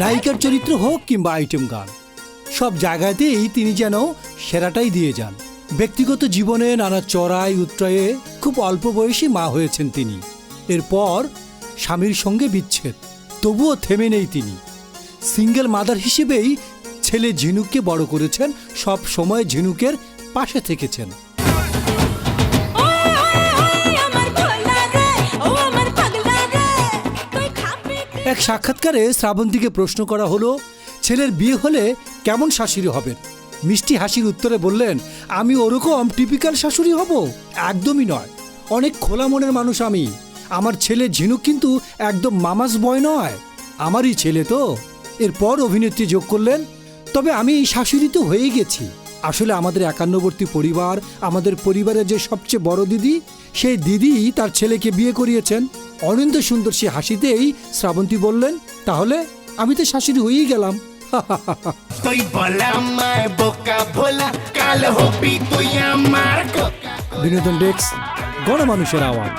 নায়িকার চরিত্র হোক কিংবা আইটেম গান, সব জায়গাতেই তিনি যেন সেরাটাই দিয়ে যান। ব্যক্তিগত জীবনে নানা চড়াই উতরায়ে খুব অল্প বয়সী মা হয়েছেন তিনি। এরপর স্বামীর সঙ্গে বিচ্ছেদ, তবুও থেমে নেই তিনি। সিঙ্গেল মাদার হিসেবেই ছেলে ঝিনুককে বড় করেছেন, সব সময় ঝিনুকের পাশে থেকেছেন। এক সাক্ষাৎকারে শ্রাবন্তীকে প্রশ্ন করা হলো, ছেলের বিয়ে হলে কেমন শাশুড়ি হবেন? মিষ্টি হাসির উত্তরে বললেন, আমি ওরকম টিপিক্যাল শাশুড়ি হব? একদমই নয়, অনেক খোলা মনের মানুষ আমি। আমার ছেলে ঝিনুক কিন্তু একদম মামাস বয় নয়, আমারই ছেলে তো। এরপর অভিনেত্রী যোগ করলেন, তবে আমি শাশুড়ি তো হয়ে গেছি। আসলে আমাদের একান্নবর্তী পরিবার, আমাদের পরিবারের যে সবচেয়ে বড় দিদি, সেই দিদি তার ছেলেকে বিয়ে করিয়েছেন। অনিন্দ সুন্দর সে হাসিতেই শ্রাবন্তী বললেন, তাহলে আমি তো শাশুড়ি হয়েই গেলাম। বিনোদন ডেস্ক, গণমানুষের আওয়াজ।